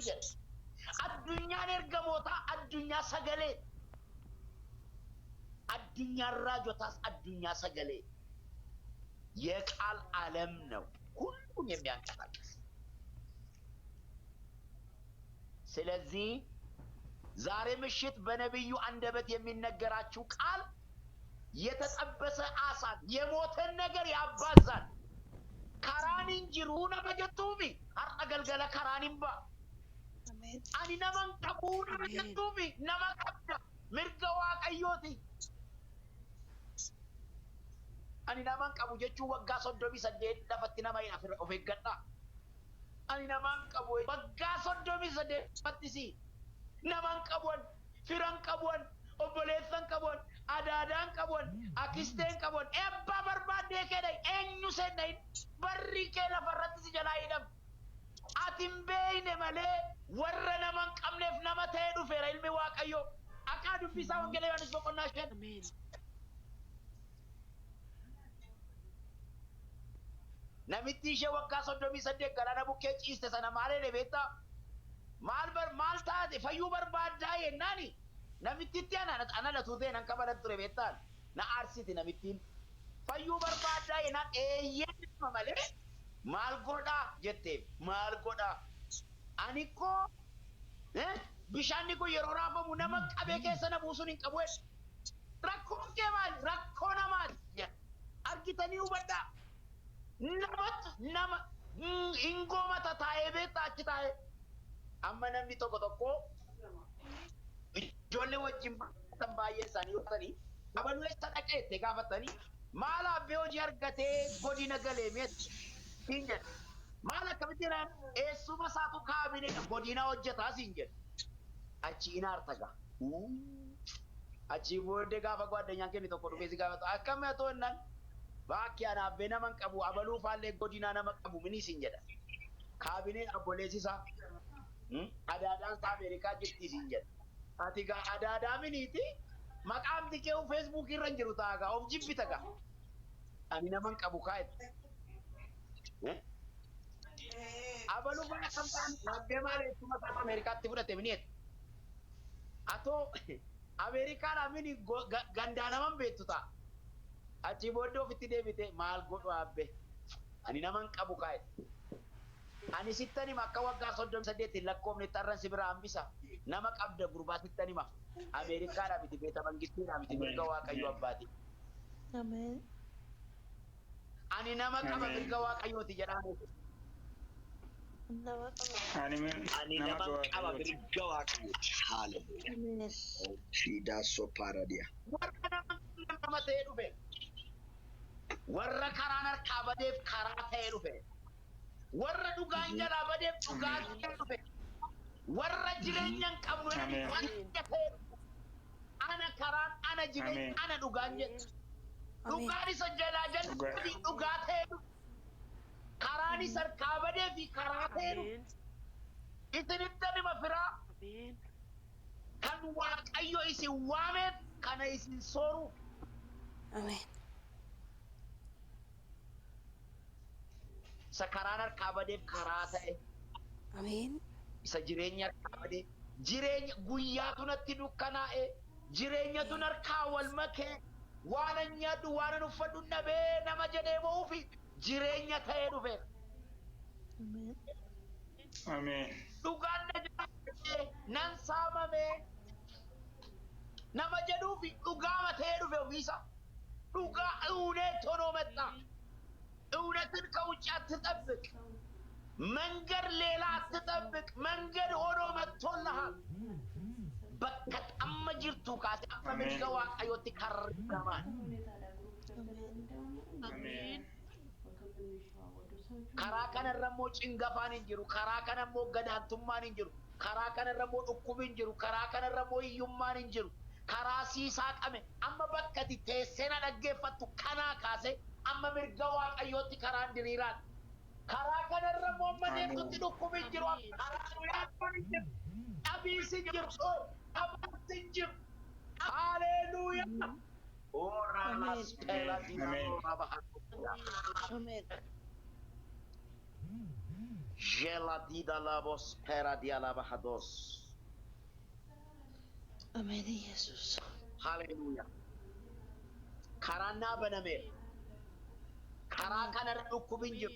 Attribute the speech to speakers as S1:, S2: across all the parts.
S1: jedhe. Addunyaan ergamoota addunyaa sagalee. Addunyaan raajotaas addunyaa sagalee. የቃል ዓለም ነው ሁሉም የሚያንቀሳቅስ። ስለዚህ ዛሬ ምሽት በነብዩ አንደበት የሚነገራችሁ ቃል የተጠበሰ አሳን የሞተን ነገር ያባዛል። ካራኒን ጅሩ ነመጀቱሚ አርአገልገለ ካራኒምባ አኒ ነመን ቀቡ ነመጀቱሚ ነመቀብዳ ምርገዋ ቀዮቲ ani naman qabu jechuu waggaa 38 lafatti nama hin afirra of eeggadha. Ani naman qabu waggaa 38 fattisi naman qabuun firan qabuun obboleessan qabuun adaadaan qabuun akisteen qabuun ebbaa barbaadee keedha eenyu seennayin barri kee lafarratti si jalaa hidham. Atin beeyne malee warra naman qabneef nama ta'ee dhufeera ilmi Waaqayyoo. Akka dubbisaa wangeela Yohaannis boqonnaa 5. Namitti ishee waggaa 38 galaana bukkee ciiste sana maalee beektaa? Maal taate fayyuu barbaaddaa yennaani? Namittitti ana latutee nan qabalan ture beektaan? Na aarsiti namittiin. Fayyuu barbaaddaa yennaan eeyyee malee maal godhaa jetteef maal godhaa? Ani koo bishaanni kun yeroo raafamu nama qabee keessa na buusuun hin qabu. Rakkoon kee maali? Rakkoo namaati. Argitanii hubadhaa. nama ingoma tataa'ee beektaa achi taa'ee amma namni tokko ijoollee wajjin baay'ee isaanii uffatanii abaluu eessa dhaqeette gaafatanii maal abbee hojii argatee godina galee meetti siin jedhe maal akkamitti naan eessuma isaatu kaabinee godina hojjetaa siin jedhe achi inaarta gaa achi booddee gaafa gaaddanyaan kenni tokko dhufee si gaafatu akkam yaa to'annaan Bakki ana abbe naman qabu abaluu faallee godina nama qabu mini siin jedha. Kaabineen abboleessisaa adaadaan isaa Ameerikaa jirti siin jedha. Ati gaa adaadaa miniiti maqaan tikee Facebook irra hin jiru ta'a gaa of jibbita gaa. Ani naman qabu kaa'etti. Abaluu faallee kan ta'an abbee maaleessuma isaa Ameerikaatti fudhate minieti. Atoo Ameerikaadhaa mini gandaa naman beektu ta'a. Achi booddee ofitti deebite maal godhu abbe ani naman qabu kaa'e ani sittani makka waggaa 38 lakkoofne tarran sibira hambisa nama qabda gurbaa sittani ma Ameerikaadhaa miti beeta mangistiidhaa miti mirga Waaqayyo abbaati.
S2: Amen.
S1: Ani nama qaba mirga Waaqayyooti jedhamu.
S3: Ani nama qaba mirga Waaqayyooti. Hallelujah.
S2: Amen.
S3: Fida so paradia.
S1: Warra nama ta'ee dhufe. Warra karaan harkaa badeef karaa ta'ee dhufe. Warra dhugaan jalaa badeef dhugaa ta'ee dhufe. Warra jireenya hin qabnu wanta ta'ee dhufe. Ana karaan, ana jireenya, ana dhugaan jedhu. Dhugaan isa jalaa jalatti dhugaa ta'ee dhufe. Karaan isa harkaa badee fi karaa ta'ee dhufe. Isinitti nima firaa. Kan Waaqayyo isin waameef kana isin sooru.
S2: Amen.
S1: Isa karaan harkaa badeef karaa ta'e.
S2: Amen.
S1: Isa jireenya harkaa badeef jireenya guyyaatu natti dukkanaa'e jireenyatu harkaa wal makee waan an nyaadhu waan an uffadhu dhabee nama jedhee ba'uufi jireenya ta'ee dhufe.
S2: Amen.
S3: Amen.
S1: Dhugaan na jiraatee nan saamamee nama jedhuufi dhugaama ta'ee dhufe ofiisa. dhugaa እውነት ሆኖ መጣ። እውነትን ከውጭ አትጠብቅ፣ መንገድ ሌላ አትጠብቅ፣ መንገድ ሆኖ መጥቶልሃል። በከጣመ ጅርቱ ካሴ አፈምልከ ዋቀዮት ከርገማን karaa kanarrammoo cinqafaan hin jiru, karaa kanammoo gadaantummaan hin jiru, karaa kanarrammoo dhukkubni hin jiru, karaa kanarrammoo hiyyummaan hin jiru. karaa siisaa qame amma bakka itti teessena dhaggeeffattu kanaa kaase amma mirga Waaqayyootti karaan diriiraan karaa kanarrammoo amma deemtutti dhukkubni hin jiru, karaa kanarrammoo hin jiru, dhabiinsi hin jiru, dhabaansi hin jiru. Haleluuyaa! Ora las pela di ora baha.
S2: Amen.
S1: Geladida labos peradia labahados.
S2: Amén, Jesús.
S1: Hallelujah. Karana baname. Karakana rukubinju.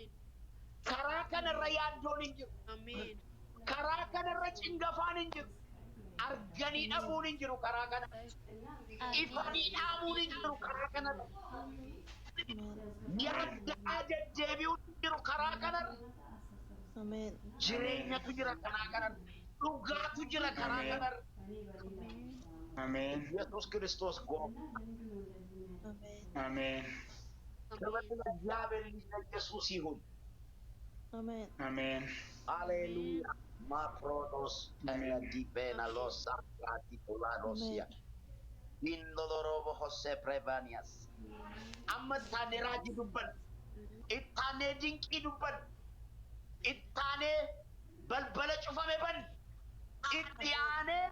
S1: Karakana rayadoninju.
S4: Amen.
S1: Karakana rachingafaninju. Argani abuninju karakana. Ifani abuninju karakana. Yadda aja debiunju karakana.
S2: Amén.
S1: Jirenya tujira karakana. Luga tujira karakana.
S3: Amen.
S1: Yesus Kristus go.
S2: Amén.
S3: Amen.
S1: Sebetulnya Yahweh Yesus ihun.
S2: Amén.
S3: Amen.
S1: Haleluya. Maprodos
S3: Amen.
S1: di pena los saprati polarosia.
S2: Amén.
S1: Indolorobo Jose Prevanias. Amma tane raji dubban. Ittane dinki dubban. Ittane balbala cufame ban. Itti aane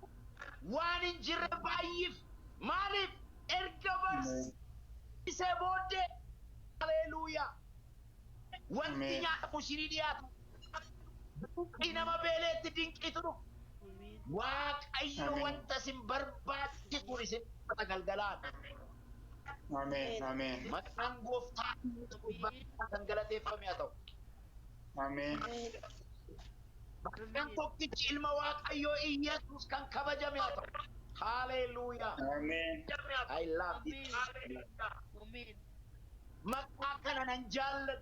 S1: waan hin jirre baay'if. Maaliif erga barsiise booddee. Haleluya. Wanti
S3: Amen.
S1: nyaatamu isinii dhiyaatu. Dinqii nama beeleetti dinqiitu dhufu. Waaqayyo
S3: Amen.
S1: wanta isin barbaachisuun isin uffata galgalaan.
S3: Amen. Amen.
S1: Maqaan gooftaa kan galateeffame haa ta'u.
S3: Amen.
S1: Maqaan tokkichi ilma waaqayyoo Iyyesuus kan kabajame haa ta'u. Haleluuyaa.
S3: Amen.
S1: I love it.
S4: Amen.
S1: Maqaa kana nan jaalladha.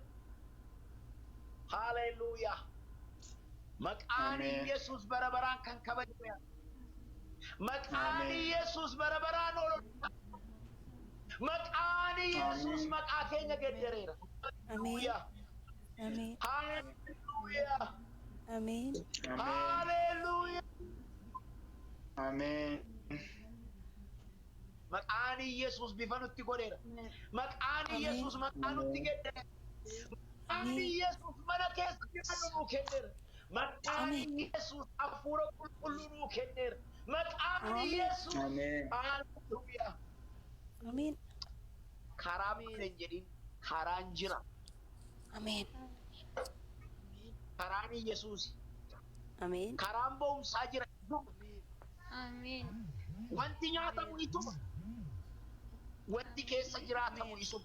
S1: Haleluuyaa. Maqaan
S3: Amen.
S1: Iyyesuus bara baraan kan kabajame haa ta'u. Maqaan
S3: Amen.
S1: Iyyesuus bara baraan ooludha. Maqaan Iyyesuus
S3: Amen.
S1: maqaa keenya geddereera.
S2: Amén. Amén.
S1: Haleluuyaa.
S2: Amén.
S3: Amen.
S1: Haleluuyaa.
S3: Amen.
S1: Maqaan Iyyesuus bifa nutti godheera. Maqaan
S2: Amen.
S1: Iyyesuus maqaa nutti geddereera. Maqaan
S2: Amen.
S1: Iyyesuus mana keessa jiru nuu kenneera. Maqaan
S2: Amen.
S1: Iyyesuus hafuura qulqulluu nuu kenneera. Maqaan
S2: Amen.
S1: Iyyesuus.
S3: Amen.
S1: Haleluuyaa.
S2: Amén.
S1: Karaa bifa hin jedhin karaan jira.
S2: Amén.
S1: Karaan Iyyesuus.
S2: Amén.
S1: Karaan ba'umsaa jira.
S4: Amen.
S1: Wanti nyaatamu ituma. Wanti keessa jiraatamu isuma.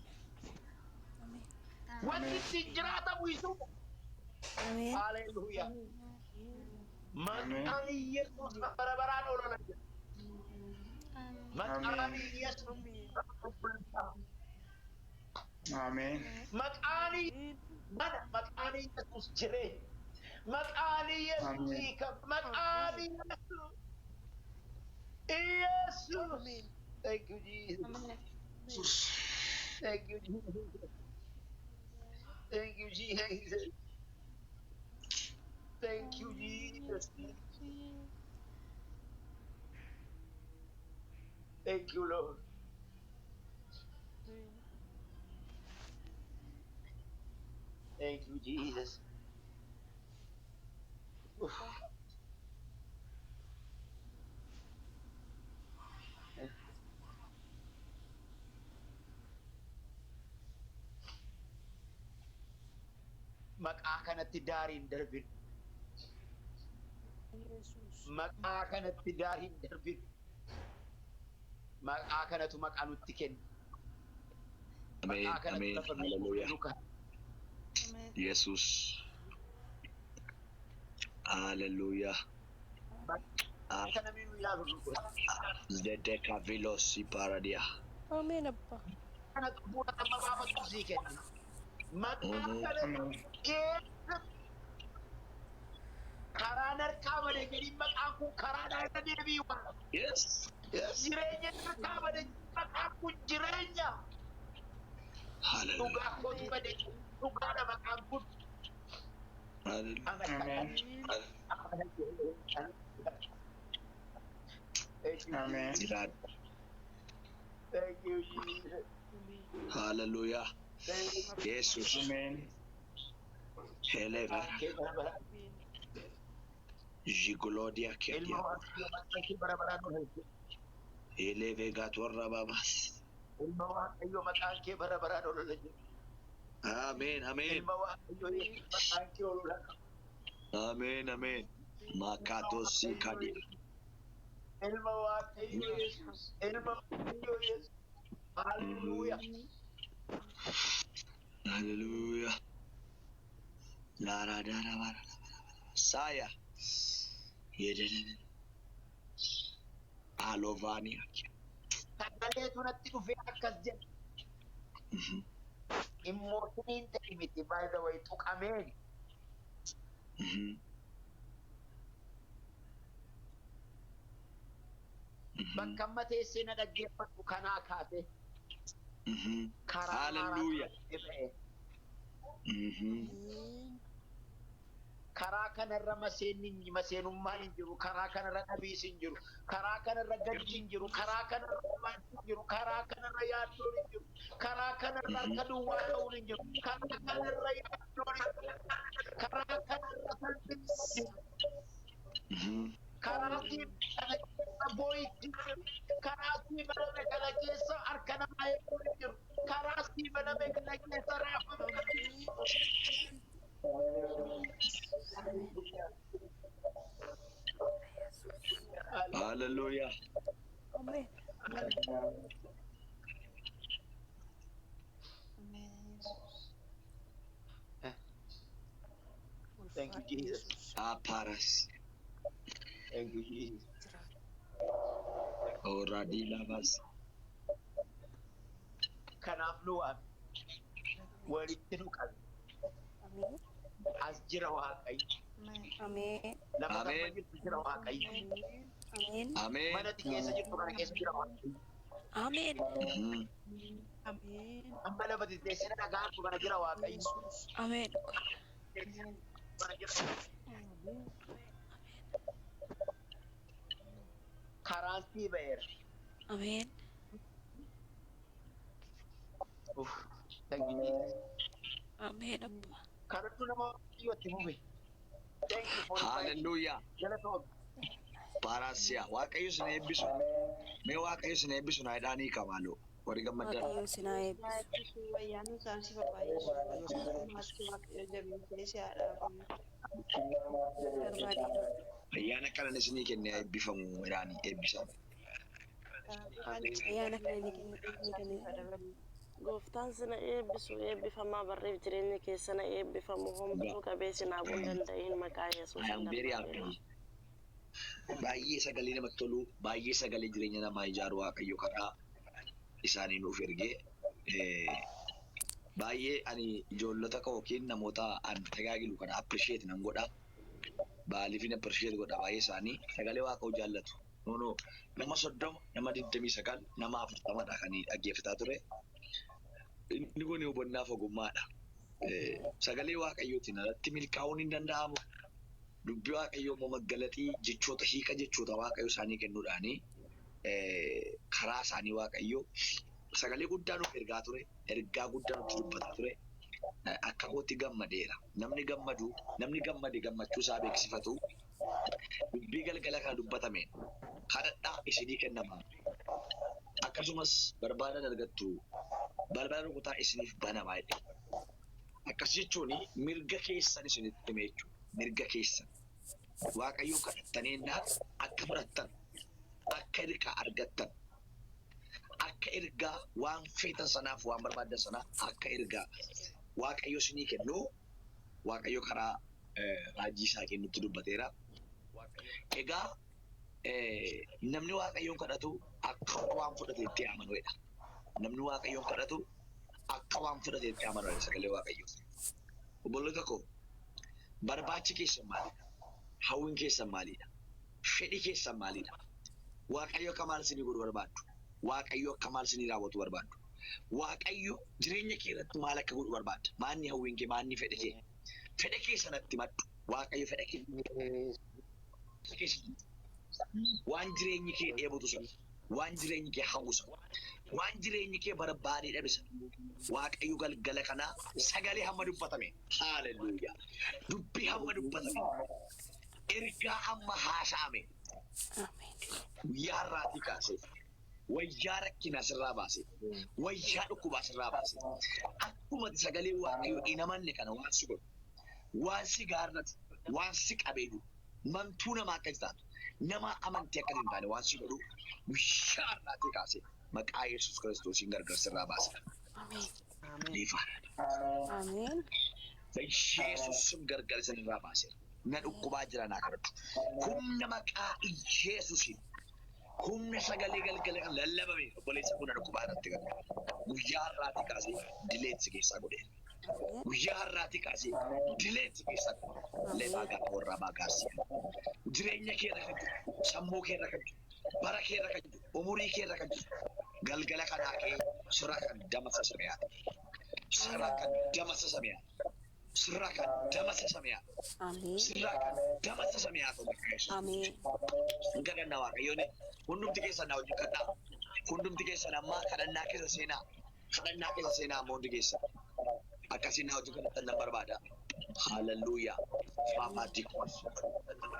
S2: Amén.
S1: Wanti ittiin jiraatamu isuma.
S2: Amén.
S1: Haleluuyaa. Maqaan Iyyesuus bara baraan olola jira. Maqaan
S3: Amen.
S1: Iyyesuus.
S3: Amen.
S1: Maqaan mana maqaan Iyyesuus jireenya. Maqaan Iyyesuus
S3: Amen.
S1: hiika. Maqaan Iyyesuus. Iyyesuus. Thank you, Jesus. Thank you, Jesus. Thank you, Jesus. Thank you, Jesus. Thank you, Lord. Thank you, Jesus. Oof. Maqaa kanatti daariin darbin. Maqaa kanatti daariin darbin. Maqaa kanatu maqaa nutti kenna.
S5: Amen.
S1: Maqaa kanatu
S5: Amen.
S1: lafa
S5: Hallelujah.
S1: nu ka'a.
S5: Jesus. Hallelujah.
S1: Maqaa kana miinu ilaalu nu godha.
S5: Zedeka vilosi paradia.
S2: Amén, Abba.
S1: Kanatu bu'uura amma baafatu sii kenna. Maqaa kanatu
S3: Amen.
S1: keessa karaan harkaa malee jedhin maqaan kun karaadhaa irra deebi'u.
S5: Yes. Yes.
S1: Jireenya harkaa malee maqaan kun jireenya.
S5: Hallelujah.
S1: Dhugaa kootu malee dhugaadha maqaan kun.
S5: Hallelujah.
S3: Amen. Amen.
S1: Thank you, Jesus.
S5: Hallelujah.
S1: Thank you,
S5: Jesus.
S3: Amen.
S5: Heleva. Jigolodia
S1: Ilma
S5: kedia.
S1: Waaqayyoo maqaan bara baraan ol hojjetu.
S5: Eleve gatorra babas.
S1: Ilma Waaqayyoo maqaan kee bara baraan ol hojjetu.
S5: Amen. Amen.
S1: Ilma Waaqayyoo maqaan kee ol hojjetu.
S5: Ameen. Ameen. Makatosi kadia.
S1: Ilma Waaqayyo Yesuus. Ilma Waaqayyo Yesuus. Hallelujah.
S5: Hallelujah. Lara dara bara. Saya. Yedede. Alovania.
S1: Sagaleetu natti dhufee akkas jedhe. Immootiniin ta'e miti by the way tuqameeni. Bakka amma teessee na dhaggeeffadhu kanaa kaate. Karaa
S5: Hallelujah.
S1: ba'e.
S2: Ameen.
S1: Karaa kanarra maseenummaan hin jiru. Karaa kanarra dhabiis hin jiru. Karaa kanarra gaddi hin jiru. Karaa kanarra waan hin jiru. Karaa kanarra yaaddoon hin jiru. Karaa kanarra harka duwwaa ta'uun hin jiru. Karaa kanarra yaaddoon hin jiru. Karaa kanarra salphinni hin jiru. Karaa kana keessa boo'ichi hin jiru. Karaa baname kana keessa harka namaa eeguun hin jiru. Karaa baname kana keessa raafamuu hin jiru.
S5: Hallelujah.
S2: Ameen.
S1: Thank you, Jesus.
S5: Aparas.
S1: Thank you, Jesus.
S5: Already lovers.
S1: Kanaaf nu walitti nu qabe.
S2: Ameen.
S1: As jira Waaqayyo.
S2: Ameen.
S1: Lafa
S5: Ameen.
S1: amma jirtu jira Waaqayyo.
S2: Ameen.
S5: Amen.
S1: Mana keessa jirtu kana keessa jira Waaqayyo.
S2: Ameen.
S4: Ameen.
S1: Amma lafa teessina dhagaa jirtu kana jira Waaqayyo.
S2: Ameen.
S1: Kana jira. Karaan sii ba'eera.
S2: Ameen.
S1: Thank you, Jesus.
S2: Ameen abba.
S1: Kanattu nama Waaqayyootti fufe. Thank you for
S5: Hallelujah.
S1: Galatoom.
S5: Parasia. Waaqayyo sin eebbisu. Mee Waaqayyo sin eebbisu na idhaanii kamaaloo. Warri gammaddan.
S2: Waaqayyo sinaa eebbisu.
S4: Baay'isuu wayyaanuu isaanii baay'isuu maatti waaqayyo jabeessee si haadha.
S2: Barbaadina.
S5: Ayyaana kanan isinii kenne eebbifamu idhaanii eebbisamu.
S2: Ayyaana kana ni kenna.
S6: Gooftaan sina eebbisu eebbifamaa barreef jireenya keessana eebbifamu homtuu qabeessi naabuu hin danda'in maqaa Yesuus.
S5: I am very happy. Baay'ee sagalee namatti tolu, baay'ee sagalee jireenya namaa ijaaru Waaqayyo karaa isaanii nuuf ergee baay'ee ani ijoollota koo yookiin namoota an tajaajilu kana appreciate nan godha. Baaliifin appreciate godha baay'ee isaanii sagalee Waaqayyoo jaallatu. Nono nama 30, nama 29, nama 40 kan dhaggeeffataa ture. Inni kun hubannaaf ogummaadha. Sagalee Waaqayyootiin alatti milkaa'uun hin danda'amu. Dubbii Waaqayyoo immoo maggalaxii jechoota hiika jechoota Waaqayyoo isaanii kennuudhaanii karaa isaanii Waaqayyoo sagalee guddaa nuuf ergaa ture. Ergaa guddaa nutti dubbataa ture. Akka kootti gammadeera. Namni gammade gammachuu isaa beeksifatu. Dubbii galgala kana dubbatameen kadhadhaa isinii kennamaa. Akkasumas barbaadan argattu balbala rukutaa isiniif banamaa jedhe. Akkas jechuun mirga keessan isinitti hime jechuudha. Mirga keessan. Waaqayyoo kadhattaniinnaan akka fudhattan, akka ergaa argattan, akka ergaa waan feetan sanaaf waan barbaadan sanaa akka ergaa Waaqayyoo isinii kennu Waaqayyoo karaa raajii isaa kennutti dubbateera. Egaa namni Waaqayyoon kadhatu akka waan fudhateetti amanuudha. Namni Waaqayyoon kadhatu akka waan fudhateetti amanuudha sagalee Waaqayyoo. Obboloota koo barbaachi keessan maalidha? Hawwiin keessan maalidha? Fedhi keessan maalidha? Waaqayyo akka maal isinii godhu barbaaddu? Waaqayyo akka maal isinii raawwatu barbaaddu? Waaqayyo jireenya kee irratti maal akka godhu barbaadda? Maanni hawwiin kee? Maanni fedha kee? Fedha keessanatti maddu. Waaqayyo fedha kee. Waan jireenyi kee dheebotu sana, waan jireenyi kee hawwu sana, waan jireenyi kee barbaadee dhabe sana, Waaqayyo galgala kanaa sagalee hamma dubbatame. Haaleluyyaa. Dubbii hamma dubbatame. Ergaa hamma haasa'ame. Guyyaa irraatii kaasee. Wayyaa rakkinaa sirraa baase. Wayyaa dhukkubaa sirraa baase. Akkuma sagalee Waaqayyo hin amanne kana waan si godhu. Waan si gaarrate. waan si qabeedhu mantuu namaa akka taatu nama amantii akka hin taane waan si godhu guyyaa irraatii kaasee maqaa Yesuus Kiristoosiin gargar sirraa baasa. Dhiifa.
S2: Ameen.
S5: Yesuusin gargar sirraa baase. Na dhukkubaa jira naa kadhatu. Humna maqaa Yesuusiin. Humna sagalee galgala kan lallabame obboleessa kun dhukkubaa irratti gargaara. Guyyaa irraatii kaasee dileetsi keessaa godhee. Guyyaa irraatii kaasee dileetsi keessaa godhee. Leebaa gaafa warraa baagaarsiya. Jireenya keerra kan jiru, sammuu keerra kan jiru, bara keerra kan jiru, umurii keerra kan jiru. Galgala kanaa kee sirraa kan damasa samiyaati. Sirraa kan damasa samiyaati. Sirraa kan damasa samiyaati.
S2: Ameen.
S5: Sirraa kan damasa samiyaati.
S2: Ameen.
S5: Hin kadhannaa Waaqayyoon hundumti keessan na wajjin kadhaa. Hundumti keessan ammaa kadhannaa keessa seenaa. Kadhannaa keessa seenaa ammoo hundi keessan. Akkasiin na wajjin kadhatan nan barbaada. Hallelujah. Faafaatii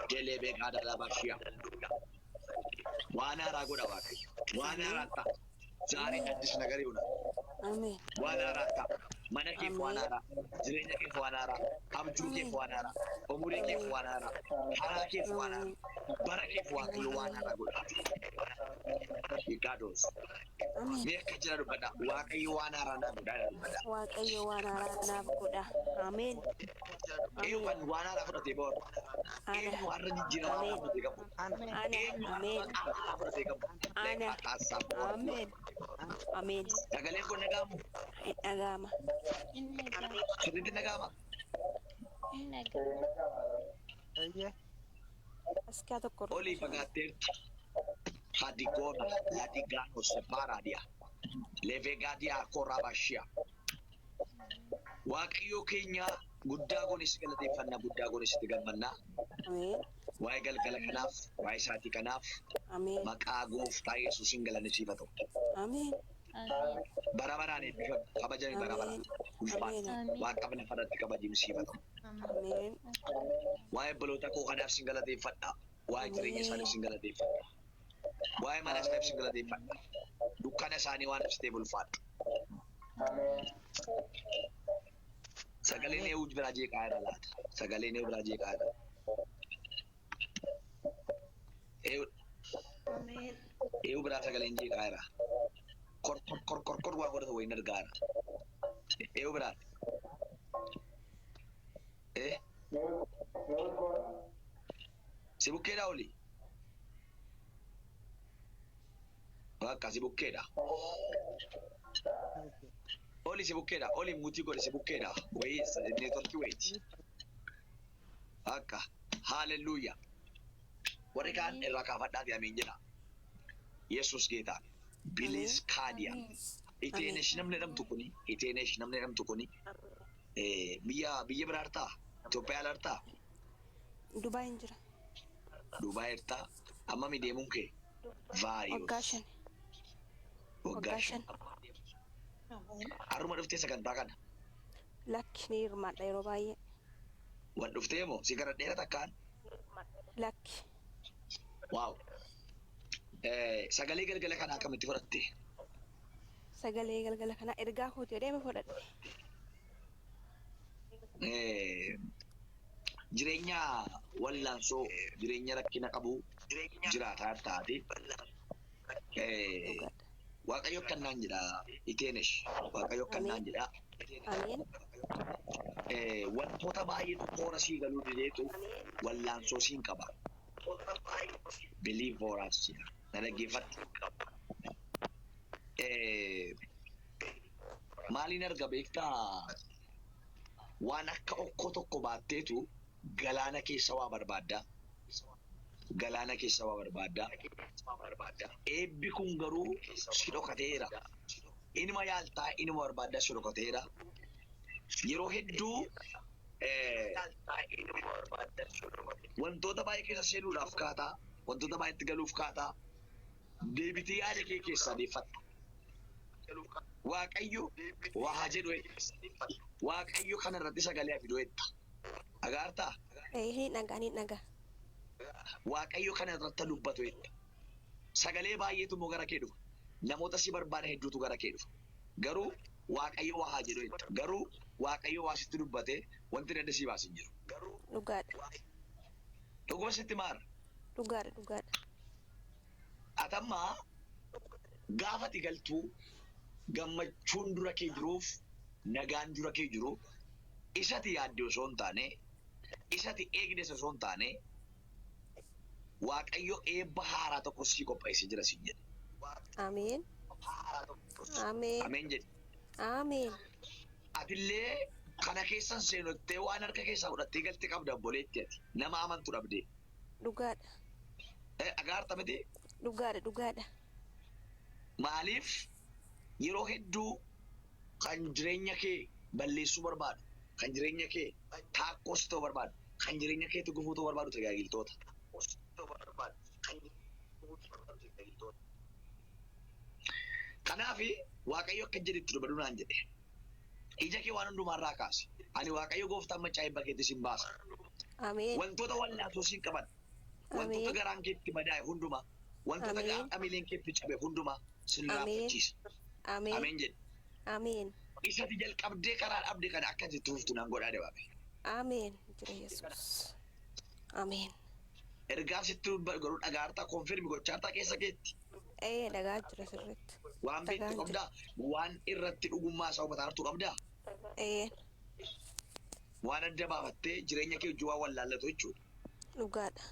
S5: Deelee beekaa dalaabaa shiyaa. Waan haaraa godha Waaqayyo. Waan haaraa ta'a. Zaariin addis nagarii una.
S2: Ameen.
S5: Waan haaraa ta'a. Mana keef waan haaraa. Jireenya keef waan haaraa. Abjuu keef waan haaraa. Umurii keef waan haaraa. Haraa keef waan haaraa. Bara keef Waaqayyo waan haaraa godha. Hiikaadoos.
S2: Ameen.
S5: Mee akka jira dubbadha. Waaqayyo waan haaraa naaf godha dubbadha.
S2: Waaqayyo waan haaraa naaf godha. Ameen.
S5: Eeyyuu kan waan haaraa fudhatee booda. Eeyyuu har'a jijjiirama waan fudhatee qabu.
S2: Ana. Ameen.
S5: Fudhatee qabu.
S2: Ana. Ameen. Ameen.
S5: Sagaleen kun dhaga'amu.
S2: Hin dhaga'ama.
S5: Sirriitti dhaga'ama.
S2: Askaa tokko
S5: Olii fagaatteerti. Hadi goona ladi gaano separadia. Leve gadia korabashia. Waaqayyo keenya guddaa goonis galateeffannaa guddaa goonis itti gammannaa.
S2: Ameen.
S5: Waa'ee galgala kanaaf, waa'ee isaatii kanaaf
S2: Ameen.
S5: maqaa gooftaa Yesuusin galanisiifatu.
S2: Ameen.
S5: Bara baraan eebbifatu. Kabajame bara baraan. Ulfaata. Waaqa lafarratti kabajamsiifatu.
S2: Ameen.
S5: Waa'ee obboloota koo kanaaf sin galateeffadha. Waa'ee jireenya isaaniif sin galateeffadha. Waa'ee mana isaaniif sin galateeffadha. Dukkana isaanii waan ibsitee bulfaadhu. Sagaleen eeyyuu biraa jeeqaa irra laata. Sagaleen eeyyuu biraa jeeqaa irra. Eeyyuu biraa sagaleen jeeqaa irra. Kor waa godhatu wayin argaara. Eeyyuu biraa. Si bukkeedha oli. Akka si bukkeedha. Oli si bukkeedha. Oli mutii godhe si bukkeedha. Wayii neetworkii wayiiti. Akka haalelluuyaa. Warri kaan irraa kaafadhaati amiin jedha. Yesuus geetaa. Bilis kaadiyaa. Iteenesh namni jedhamtu kuni. Iteenesh namni jedhamtu kuni. Biyya biraa jirtaa? Itoophiyaa jirtaa?
S2: Dubaay hin jira.
S5: Dubaay jirtaa? Amma mi deemuun kee? Vaariyoos.
S2: Waggaa 5.
S5: Waggaa 5. Har'uma dhuftee sagantaa kana.
S2: Lakki ni hirmaadha yeroo baay'ee.
S5: Wal dhuftee moo si gara dheeraa takkaan?
S2: Lakki.
S5: Waaw. Sagalee galgala kanaa akkamitti fudhatte?
S2: Sagalee galgala kanaa ergaa kootee deeme fudhadhe.
S5: Jireenya wallaansoo jireenya rakkina qabu jiraataa taate Waaqayyo kannaan jedha Iteenesh Waaqayyo kannaan jedha
S2: Ameen.
S5: wantoota baay'eetu toora sii galuu dideetu wallaansoo siin qaba. Believe for us na dhaggeeffadhu. Maaliin arga beektaa waan akka okkoo tokko baatteetu galaana keessa waa barbaadda. Galaana keessa waa barbaadda. Eebbi kun garuu si dhokateera. Inuma yaaltaa inuma barbaaddaa si dhokateera. Yeroo hedduu wantoota baay'ee keessa seenuudhaaf kaataa, wantoota baay'eetti galuuf kaataa, deebitee yaada kee keessaa deeffatta. Waaqayyo waa jedhu Waaqayyo kana irratti sagalee fiduu etta. Agartaa?
S2: Hin dhagaa.
S5: Waaqayyo kana irratti dubbatu etta. Sagalee baay'eetu immoo gara kee dhufa. Namoota si barbaadan hedduutu gara kee dhufa. Garuu Waaqayyo waa jedhu etta. Garuu Waaqayyo waa sitti dubbate wanti dadda si baasin jiru.
S2: Dhugaadha.
S5: Dhuguma sitti maar.
S2: Dhugaadha.
S5: Atammaa gaafa ati galtuu gammachuun dura kee jiruuf nagaan dura kee jiru isati yaadde osoo hin taane isati eegdes osoo hin taane Waaqayyo eebba haaraa tokko sii qopheessee jira siin jedhe.
S2: Ameen.
S5: Ameen jedhe.
S2: Ameen.
S5: Atillee kana keessan seenottee waan harka keessaa fudhattee galtee qabda obboleetti ati nama amantu dhabdee.
S2: Dhugaadha.
S5: Agaarta miti.
S2: Dhugaadha.
S5: Maaliif yeroo hedduu kan jireenya kee balleessuu barbaadu, kan jireenya kee taakkos ta'uu barbaadu, kan jireenya keetti gufuu ta'uu barbaadu tajaajiltoota. Kanaaf Waaqayyo akka jedhetti dubbadhu naan jedhe. Ija kee waan hundumaarraa kaase. Ani Waaqayyo gooftaan maccaa eebba keetti sin baasa.
S2: Ameen.
S5: Wantoota wallaatoo sin qaban. Wantoota garaan keetti madaa'e hundumaa. Wantoota dhamileen keetti cabe hundumaa sin raaffachiisa. Ameen jedhe.
S2: Ameen.
S5: Isati jalqabdee karaa dhabde kana akka itti tuftu naan godhaa deebaame.
S2: Ameen. Jira Yesuus. Ameen.
S5: Ergaa sitti garuu dhagaartaa konfirmi gochaartaa keessa keetti.
S2: Dhagaa jira sirriitti.
S5: Waan beektu qabdaa? Waan irratti dhugummaa isaa hubataa hartuu qabdaa? Waan adda baafattee jireenya kee wajjin waan wallaallatu jechuudha.
S2: Dhugaadha.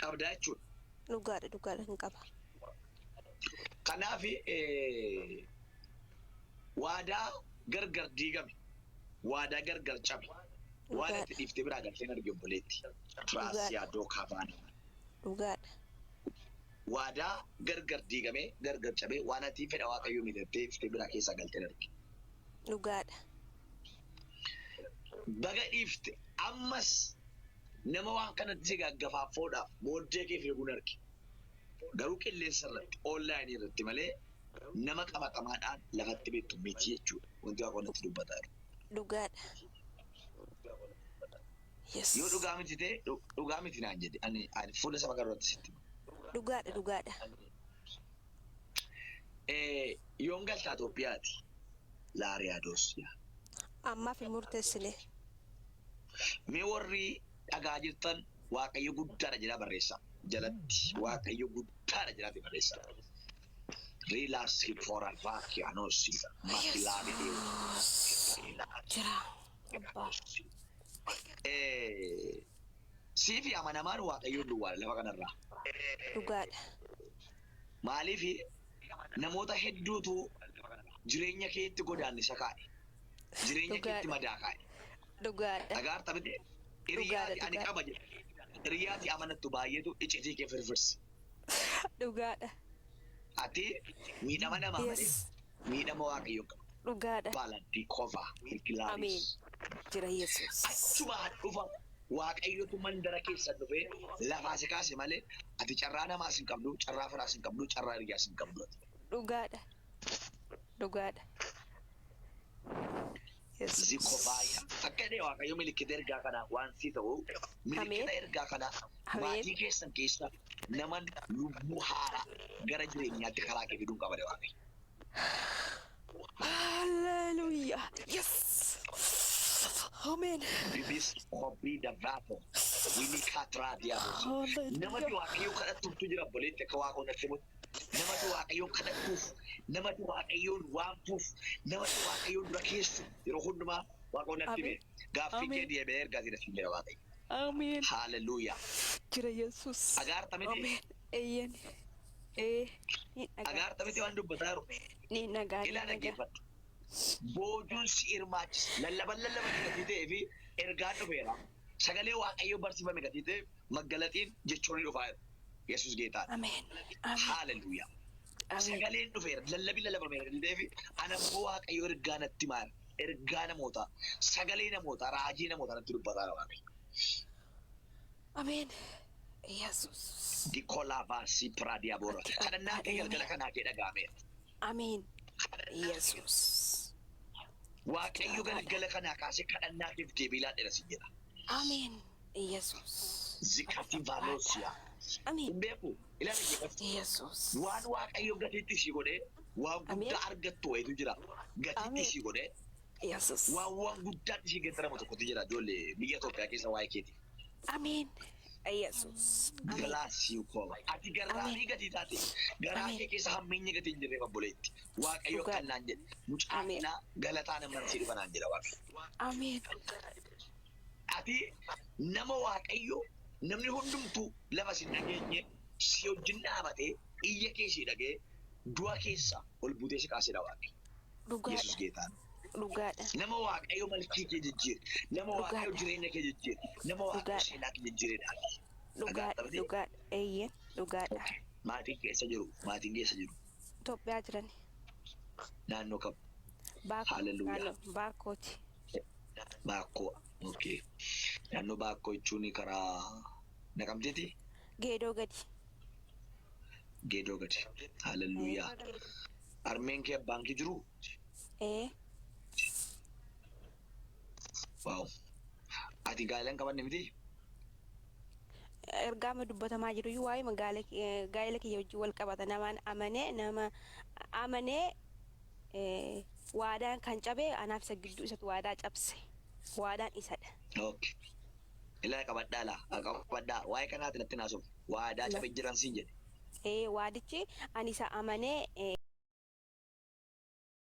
S5: Qabdaa jechuudha.
S2: Dhugaadha hin qaba.
S5: Kanaaf waadaa gargar diigame, waadaa gargar cabe, waan itti dhiiftee biraa galteen arge obboleetti. Tiraasiyaa dookaa baana.
S2: Dhugaadha.
S5: Waadaa gargar diigame, gargar cabee waan ati fedha Waaqayyoo miidhattee dhiiftee biraa keessaa galteen arge.
S2: Dhugaadha.
S5: Baga dhiifte ammas nama waan kanatti si gaggafaafoodhaaf booddee kee feeguun arge. Garuu qilleensa irratti onlaayinii irratti malee nama qabatamaadhaan lafatti beektu miti jechuudha. Wanti Waaqayyoon dubbataa jiru.
S2: Dhugaadha.
S5: Yoo dhugaa miti ta'e dhugaa miti naan jedhe ani fuula saba garuutti sitti.
S2: Dhugaadha.
S5: Yoon galtaa Itoophiyaati. Laariyaadoos yaa.
S2: Ammaaf hin murteessine.
S5: Mee warri dhagaa jirtan Waaqayyo guddaadha jedhaa barreessaa. Jalatti Waaqayyo guddaadha jedhaati barreessaa. Riilaasii foora vaakiyaanosii makilaadhee.
S2: Jira. Abbaa.
S5: Siifi amanamaan Waaqayyoon duwwaadha lafa kanarraa.
S2: Dhugaadha.
S5: Maaliif namoota hedduutu jireenya keetti godaannisa kaa'e. Jireenya keetti madaa kaa'e.
S2: Dhugaadha.
S5: Dhagaarta miti. Hiriyaati ani qaba jedha. Hiriyaati amanattu baay'eetu iccitii kee firfirsi.
S2: Dhugaadha.
S5: Ati miidhama namaa malee miidhama Waaqayyoo qaba.
S2: Dhugaadha.
S5: Baaladii qofaa hirkilaanis.
S2: Ameen. Jira Yesuus.
S5: Achuma dhufa Waaqayyotu mandara keessa dhufee lafaa si kaase malee ati carraa namaas hin qabdu, carraa firaas hin qabdu, carraa hiriyaas hin qabdu.
S2: Dhugaadha.
S5: Zikofaaya. Akka jedhee Waaqayyo milikkita ergaa kanaa waan si ta'u milikkita ergaa kanaa maatii keessan keessa nama lubbuu haaraa gara jireenyaatti karaa kee fiduun qaba Waaqayyo.
S2: Hallelujah. Yes. Amen.
S5: Bibis hobbii dabaato. Wini kaatraa diyaabos. Namatti Waaqayyo kadhattuutu jira boleetti akka Waaqoon natti mutu. Namatti Waaqayyoon kadhattuuf, namatti Waaqayyoon waamtuuf, namatti Waaqayyoon dura keessu yeroo hundumaa Waaqoon natti hime. Gaaffii kee deebi'ee ergaatii natti hime Waaqayyo.
S2: Ameen.
S5: Hallelujah.
S2: Jira Yesuus.
S5: Agaarta miti.
S2: Ameen. Eeyyan.
S5: Agaarta miti waan dubbataa jiru.
S2: Ni nagaa.
S5: Ilaa dhaggeeffadhu. Boojuun si hirmaachisa. Lallaban gatii ta'ee fi ergaan dhufeera. Sagalee Waaqayyoo barsiifame gatii ta'e maggalatiin jechuun dhufaa jiru. Yesuus geetaadha.
S2: Ameen.
S5: Hallelujah. Sagaleen dhufeera. Lallabii lallabame gatii ta'ee fi anammoo Waaqayyoo ergaa natti maara. Ergaa namoota, sagalee namoota, raajii namoota natti dubbataa Waaqayyo.
S2: Ameen. Yesuus.
S5: Dikolaavaasii piraadiyaabora. Kadhannaa kee galgala kanaa kee dhaga'ameera.
S2: Ameen. Yesuus.
S5: Waaqayyo galgala kanaa kaasee kadhannaa keef deebiilaa dheerasi jedha.
S2: Ameen. Yesuus.
S5: Zikati vaaloosiyaa.
S2: Ameen.
S5: Hin beeku ilaala jechuudha.
S2: Yesuus.
S5: Waan Waaqayyo gatiitti si godhee waan guddaa argattu wayitu jira. Gatiitti si godhee
S2: Yesus.
S5: Waan guddaa ishee geettaramu tokkotu jira ijoollee biyya Itoophiyaa keessa waa'ee keeti.
S2: Amiin. Yesus. Amiin.
S5: Galaasii kooba. Ati garraamii gadi taate garaa kee keessa hammeenya gadi hin jirre obboleetti. Waaqayyo
S2: Dhugaa.
S5: kan naan jedhe mucaa'inaa galataa namarratti dhufa naan jedha Waaqayyo.
S2: Amiin.
S5: Ati nama Waaqayyo namni hundumtuu lafa si nageenye si wajjin dhaabatee iyya keessii dhagee du'a keessa ol butee si kaasedha Waaqayyo. Yesus
S2: Dhugaadha.
S5: geetaan.
S2: Dhugaadha.
S5: Nama Waaqayyo malkii kee jijjiire, nama Waaqayyo
S2: Dhugaadha.
S5: jireenya kee jijjiire, nama Waaqayyo
S2: Dhugaadha.
S5: seenaa kee jijjiiredha.
S2: Dhugaadha. Dhugaadha. Eeyyee. Dhugaadha.
S5: Maatiin keessa jiru, maatiin keessa jiru.
S2: Itoophiyaa jiran.
S5: Naannoo kam?
S2: Baakoo.
S5: Hallelujah.
S2: Naannoo Baakooti.
S5: Baakkoo. Okay. Naannoo Baakkoo jechuun karaa Naqamteeti?
S2: Geedoo gadi.
S5: Geedoo gadi. Hallelujah. Armeen kee abbaan kee jiru?
S2: Ee.
S5: Waaw. Ati gaa'ela hin qabanne miti?
S2: Ergaama dubbatamaa jiru iyyuu waa'ee gaa'ela kiyya wajjin wal qabata nama amanee waadaan kan cabe anaaf isa gidduu isatu waadaa cabse waadaan isadha.
S5: Okay. Ilaa qabadhaa laa qabadhaa waa'ee kanaati natti naasuuf waadaa cabe jiran siin jedhe.
S2: Waadichi ani isa amanee